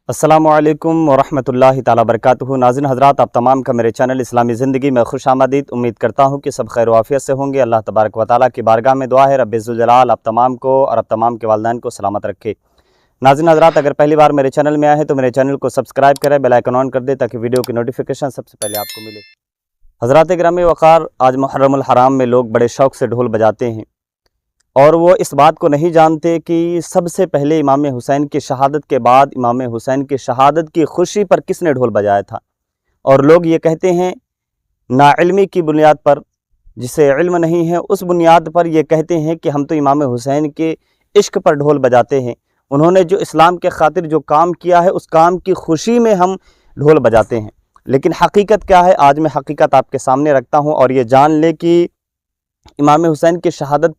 अस्सलामुअलैकुम वरहमतुल्लाहि ताला बरकातुहू। नाज़रीन हज़रात, आप तमाम का मेरे चैनल इस्लामी ज़िंदगी में खुश आमदीद। उम्मीद करता हूँ कि सब खैर वाफ़ियत से होंगे। अल्लाह तबारक व तआला की बारगाह में दुआ है रब्बे ज़ुल जलाल आप तमाम को और आप तमाम के वालिदैन को सलामत रखे। नाज़रीन हज़रात, अगर पहली बार मेरे चैनल में आए हैं तो मेरे चैनल को सब्सक्राइब करें, बेल आइकन ऑन कर दें ताकि वीडियो की नोटिफिकेशन सबसे पहले आपको मिले। हज़रात गिरामी वक़ार, आज मुहर्रमुल हराम में लोग बड़े शौक़ से ढोल बजाते हैं और वो इस बात को नहीं जानते कि सबसे पहले इमाम हुसैन की शहादत के बाद इमाम हुसैन की शहादत की खुशी पर किसने ढोल बजाया था। और लोग ये कहते हैं नाइल्मी की बुनियाद पर, जिसे इल्म नहीं है उस बुनियाद पर ये कहते हैं कि हम तो इमाम हुसैन के इश्क पर ढोल बजाते हैं, उन्होंने जो इस्लाम के खातिर जो काम किया है उस काम की खुशी में हम ढोल बजाते हैं। लेकिन हकीकत क्या है, आज मैं हकीकत आपके सामने रखता हूँ और ये जान ले कि इमाम हुसैन की शहादत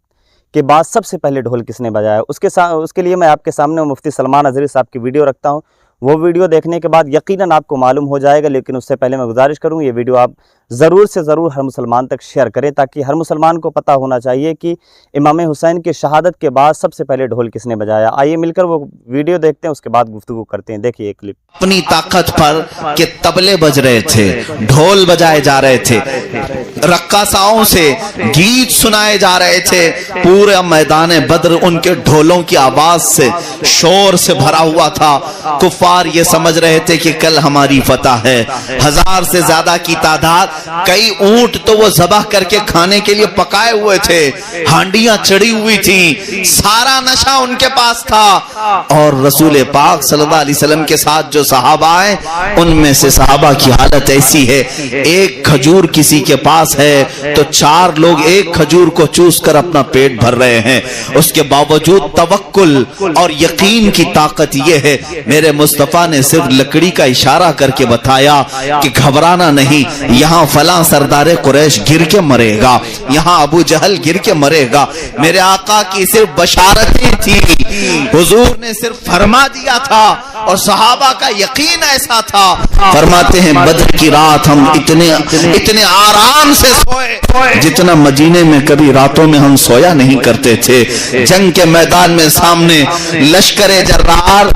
के बाद सबसे पहले ढोल किसने बजाया। उसके लिए मैं आपके सामने मुफ्ती सलमान अज़हरी साहब की वीडियो रखता हूँ। वो वीडियो देखने के बाद यकीनन आपको मालूम हो जाएगा। लेकिन उससे पहले मैं गुजारिश करूँ, ये वीडियो आप ज़रूर से ज़रूर हर मुसलमान तक शेयर करें ताकि हर मुसलमान को पता होना चाहिए कि इमाम हुसैन की शहादत के बाद सबसे पहले ढोल किसने बजाया। आइए मिलकर वो वीडियो देखते हैं, उसके बाद गुफ्तगू करते हैं। देखिए एक क्लिप। अपनी ताकत पर के तबले बज रहे थे, ढोल बजाए जा रहे थे, रक्कासाओं से गीत सुनाए जा रहे थे। पूरे मैदान बद्र उनके ढोलों की आवाज से, शोर से भरा हुआ था। कुफार ये समझ रहे थे कि कल हमारी फतह है। 1000 से ज्यादा की तादाद, कई ऊंट तो वो ज़बह करके खाने के लिए पकाए हुए थे, हांडियां चढ़ी हुई थी, सारा नशा उनके पास था। और रसूल पाक सल्लल्लाहु अलैहि वसल्लम के साथ जो सहाबा आए, उनमें से सहाबा की हालत ऐसी है, एक खजूर किसी के पास है तो 4 लोग एक खजूर को चूस कर अपना पेट भर रहे हैं। उसके बावजूद तवक्कुल और यकीन की ताकत यह है, मेरे मुस्तफा ने सिर्फ लकड़ी का इशारा करके बताया कि घबराना नहीं, यहाँ फलां सरदारे कुरैश गिर के मरेगा, यहाँ अबू जहल गिर के मरेगा। मेरे आका की सिर्फ बशारतें थी, हुजूर ने सिर्फ फरमा दिया था और सहाबा का यकीन ऐसा था। फरमाते हैं बद्र की रात हम इतने आराम से सोए जितना मदीने में कभी रातों में हम सोया नहीं करते थे। जंग के मैदान में सामने लश्करे जर्रार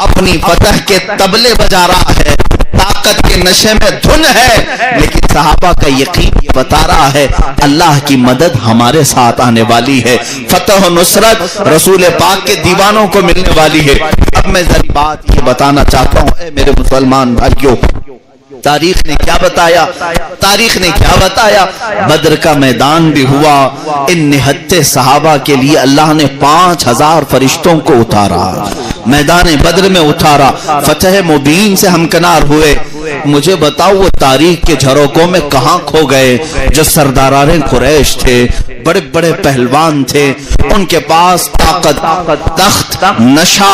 अपनी फतह के तबले बजा रहा है, ताकत के नशे में धुन है, लेकिन सहाबा का यकीन ये बता रहा है अल्लाह की मदद हमारे साथ आने वाली है, फतह और नुसरत रसूल पाक के दीवानों को मिलने वाली है। अब मैं जरा बात ये बताना चाहता हूँ मेरे मुसलमान भाइयों, तारीख ने क्या बताया, तारीख ने क्या बताया। बद्र का मैदान भी हुआ, इन निहत्ते सहाबा के लिए अल्लाह ने 5000 फरिश्तों को उतारा, मैदान बद्र में उतारा, फतह मुबीन से हमकनार हुए। मुझे बताओ वो तारीख के झरोकों में कहां खो गए जो सरदाराने कुरैश थे, बड़े बड़े पहलवान थे, उनके पास ताकत, तख्त, नशा,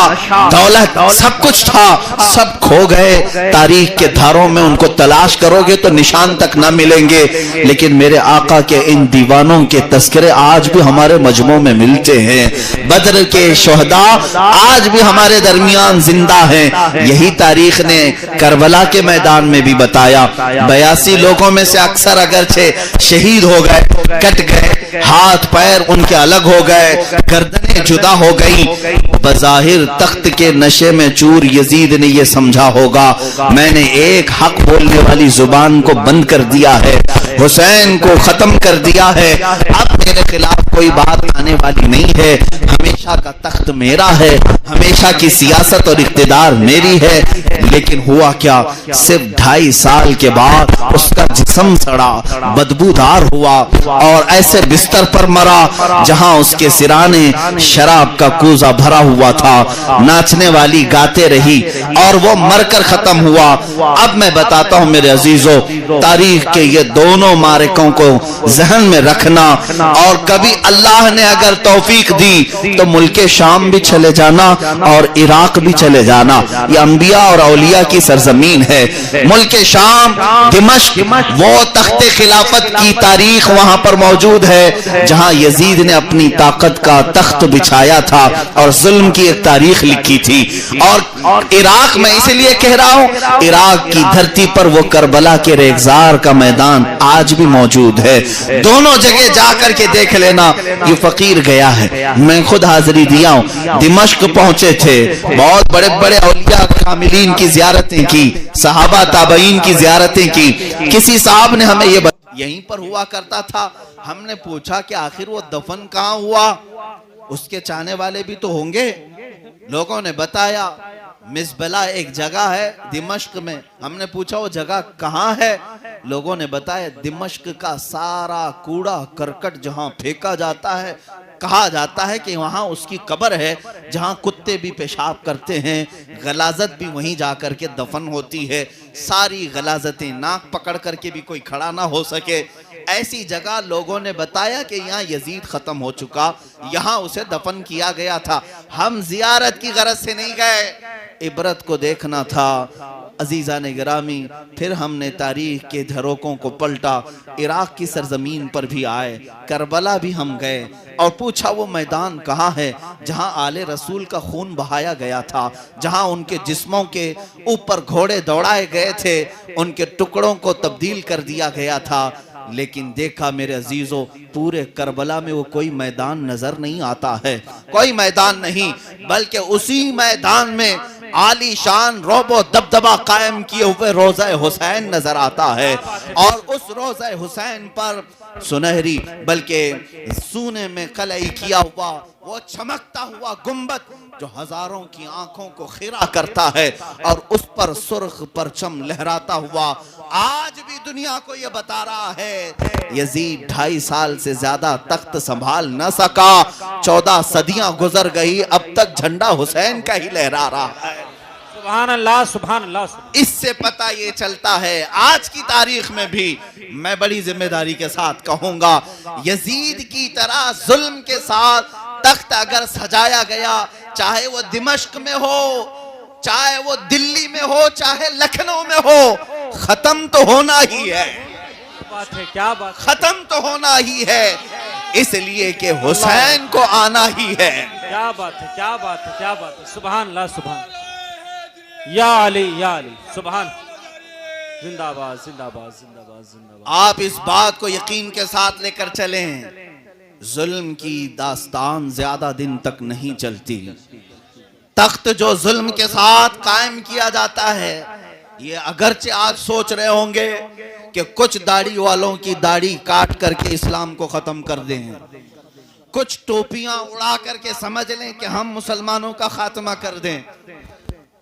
दौलत सब कुछ था, सब खो गए। तारीख के धारों में उनको तलाश करोगे तो निशान तक ना मिलेंगे। लेकिन मेरे आका के इन दीवानों के तस्करे आज भी हमारे मजमू में मिलते हैं। बद्र के शोहदा आज भी हमारे दरमियान जिंदा हैं। यही तारीख ने करबला के मैदान में भी बताया। 82 लोगों में से अक्सर अगरचे शहीद हो गए, कट गए, हाथ पैर उनके अलग हो गए, गर्दनें जुदा हो गई। बज़ाहिर तख्त के नशे में चूर यजीद ने यह समझा होगा मैंने एक हक बोलने वाली जुबान को बंद कर दिया है, हुसैन को खत्म कर दिया है, अब मेरे खिलाफ कोई बात आने वाली नहीं है, हमेशा का तख्त मेरा है, हमेशा की सियासत और इख्तिदार मेरी है। लेकिन हुआ क्या, सिर्फ 2.5 साल के बाद उसका जिस्म सड़ा, बदबूदार हुआ और ऐसे बिस्तर पर मरा जहां उसके सिराने शराब का कूजा भरा हुआ था। नाचने वाली गाते रही और वो मरकर खत्म हुआ। अब मैं बताता हूं मेरे अजीजों, तारीख के ये दोनों मारकों को जहन में रखना और कभी अल्लाह ने अगर तौफीक दी तो मुल्के शाम भी चले जाना और इराक भी चले जाना। ये अंबिया और औलिया की सरजमीन है। मुल्के शाम, दिमश्क, वो तख्ते खिलाफत की तारीख वहां पर मौजूद है जहां यजीद ने अपनी ताकत का तख्त बिछाया था और जुल्म की एक तारीख लिखी थी। और इराक में इसलिए कह रहा हूं, इराक की धरती पर वो करबला के रेगजार का मैदान आज भी मौजूद है। दोनों जगह जाकर के देख लेना। ये फकीर गया है, मैं खुद हाजिरी दिया हूं। दिमश्क पहुंचे थे, बहुत बड़े बड़े औलिया कामिलीन की जियारतें की, सहाबा ताबईन की जियारतें की। किसी साहब ने हमें ये यहीं पर हुआ करता था। हमने पूछा कि आखिर वो दफन कहाँ हुआ, उसके चाहने वाले भी तो होंगे। लोगों ने बताया मिसबला एक जगह है दिमश्क में। हमने पूछा वो जगह कहाँ है, लोगों ने बताया दिमश्क का सारा कूड़ा करकट जहां फेंका जाता है, कहा जाता है कि वहां उसकी कब्र है जहां कुत्ते भी पेशाब करते हैं, गलाजत भी वहीं जाकर के दफन होती है। सारी गलाजतें, नाक पकड़ करके भी कोई खड़ा ना हो सके, ऐसी जगह लोगों ने बताया कि यहाँ यजीद खत्म हो चुका, यहाँ उसे दफन किया गया था। हम जियारत की गरज से नहीं गए, इबरत को देखना था। अजीज़ा ने गिरामी, फिर हमने तारीख के झरोकों को पलटा, इराक की सरजमीन पर भी आए, करबला भी हम गए और पूछा वो मैदान कहाँ है जहाँ आले रसूल का खून बहाया गया था, जहाँ उनके जिस्मों के ऊपर घोड़े दौड़ाए गए थे, उनके टुकड़ों को तब्दील कर दिया गया था। लेकिन देखा मेरे अजीजों, पूरे करबला में वो कोई मैदान नजर नहीं आता है, कोई मैदान नहीं, बल्कि उसी मैदान में आलीशान रोबो दबदबा कायम किए हुए रोज़ा हुसैन नजर आता है। और उस रोज़ा हुसैन पर सुनहरी बल्कि सूने में कलई किया हुआ वो चमकता हुआ गुंबद जो हजारों की आंखों को खिरा करता है और उस पर सुर्ख परचम लहराता हुआ आज भी दुनिया को ये बता रहा है यजीद 2.5 साल से ज्यादा तख्त संभाल न सका, 14 सदियां गुजर गई, अब तक झंडा हुसैन का ही लहरा रहा है। सुभान अल्लाह, सुभान अल्लाह। इससे पता ये चलता है आज की तारीख में भी मैं बड़ी जिम्मेदारी के साथ कहूंगा, यजीद की तरह जुल्म के साथ तख्त अगर सजाया गया, चाहे वो दिमश्क में हो, चाहे वो दिल्ली में हो, चाहे लखनऊ में हो, खत्म तो होना ही है। बात है, क्या बात, खत्म तो होना ही है, इसलिए कि हुसैन को आना ही है। क्या बात है, क्या बात है, क्या बात है। सुभान अल्लाह, सुभान या अली, या अली, सुभान। जिंदाबाद, जिंदाबाद, जिंदाबाद, जिंदाबाद। आप इस बात को यकीन के साथ लेकर चलें, जुल्म की दास्तान ज्यादा दिन तक नहीं चलती। तख्त जो जुल्म के साथ कायम किया जाता है, ये अगरचे आज सोच रहे होंगे कि कुछ दाढ़ी वालों की दाढ़ी काट करके इस्लाम को खत्म कर दें, कुछ टोपियां उड़ा करके समझ लें कि हम मुसलमानों का खात्मा कर दें,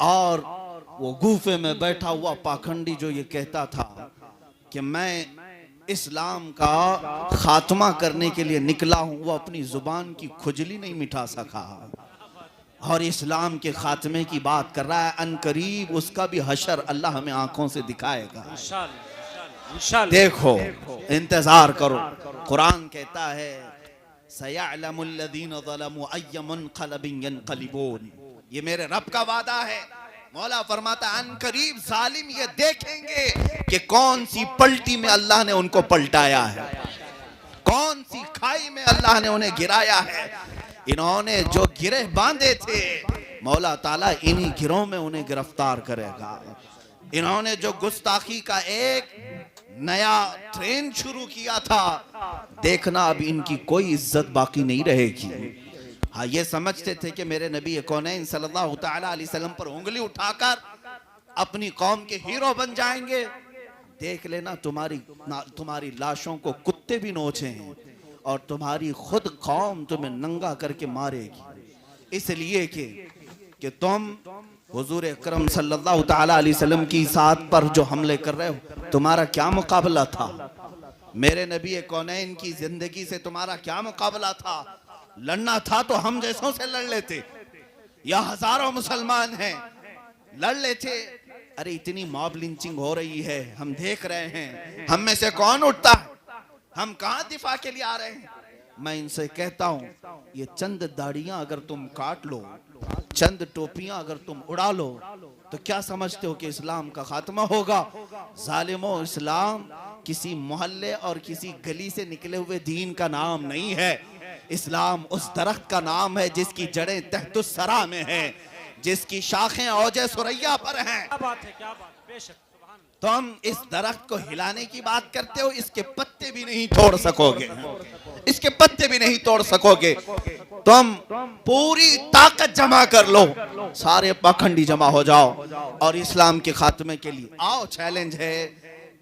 और वो गुफे में बैठा हुआ पाखंडी जो ये कहता था कि मैं इस्लाम का खात्मा करने के लिए निकला हूं, वो अपनी जुबान की खुजली नहीं मिटा सका और इस्लाम के खात्मे की बात कर रहा है। अनकरीब उसका भी हशर अल्लाह हमें आंखों से दिखाएगा। इंशाअल्लाह। देखो, इंतजार करो। कुरान कहता है सयअलमुल लज़ीना ज़लमू अय्य मुनक़लबिन यनक़लिबून, ये मेरे रब का वादा है। मौला फरमाता अनकरीब जालिम ये देखेंगे कि कौन सी पलटी में अल्लाह ने उनको पलटाया है, कौन सी खाई में अल्लाह ने उन्हें गिराया है। इन्होंने जो गिरे बांधे थे, मौला ताला इन्हीं गिरों में उन्हें गिरफ्तार करेगा। इन्होंने जो गुस्ताखी का एक नया ट्रेंड शुरू किया था, देखना अब इनकी कोई इज्जत बाकी नहीं रहेगी। हाँ, ये समझते थे कि मेरे नबी कौनैन सल्लल्लाहु तआला अलैहि वसल्लम पर उंगली उठाकर अपनी कौम के हीरो बन जाएंगे। देख लेना तुम्हारी लाशों को कुत्ते भी नोचे हैं और तुम्हारी खुद कौम तुम्हें नंगा करके मारेगी, इसलिए कि तुम हुजूर अकरम सल्लल्लाहु तआला अलैहि वसल्लम की साथ पर जो हमले कर रहे हो, तुम्हारा क्या मुकाबला था? मेरे नबी कौनैन की जिंदगी से तुम्हारा क्या मुकाबला था? लड़ना था तो हम जैसों से लड़ लेते, या हजारों मुसलमान हैं लड़ लेते। अरे इतनी मॉब लिंचिंग हो रही है, हम देख रहे हैं, हम में से कौन उठता है? हम कहां दिफा के लिए आ रहे हैं? मैं इनसे कहता हूं, ये चंद दाढ़ियां अगर तुम काट लो, चंद टोपियां अगर तुम उड़ा लो, तो क्या समझते हो कि इस्लाम का खात्मा होगा? जालिमों, इस्लाम किसी मोहल्ले और किसी गली से निकले हुए दीन का नाम नहीं है। इस्लाम उस दरख्त का नाम है जिसकी जड़ें तहतुस सरा में हैं, जिसकी शाखें औजे सुरैया पर हैं। क्या बात है, क्या बात, बेशक। तुम इस दरख्त को हिलाने की बात करते हो, इसके पत्ते भी नहीं तोड़ सकोगे, इसके पत्ते भी नहीं तोड़ सकोगे। तुम पूरी ताकत जमा कर लो, सारे पाखंडी जमा हो जाओ और इस्लाम के खात्मे के लिए आओ। चैलेंज है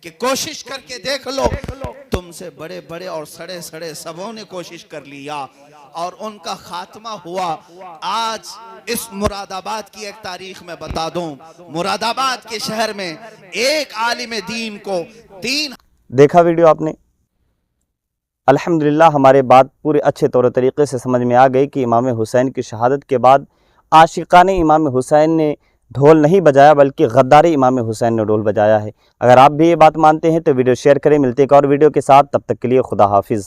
कि कोशिश करके देख लो। तुमसे बड़े बड़े और सड़े सड़े सबों ने कोशिश कर लिया और उनका खात्मा हुआ। आज इस मुरादाबाद की एक तारीख में बता दूं, मुरादाबाद के शहर में एक आलिम दीन को 3 देखा वीडियो आपने। अल्हम्दुलिल्लाह हमारे बात पूरे अच्छे तौर तरीक़े से समझ में आ गई कि इमाम हुसैन की शहादत के बाद आशिकाने इमाम हुसैन ने ढोल नहीं बजाया बल्कि गद्दारी इमाम हुसैन ने ढोल बजाया है। अगर आप भी ये बात मानते हैं तो वीडियो शेयर करें। मिलते एक और वीडियो के साथ, तब तक के लिए खुदा हाफिज़।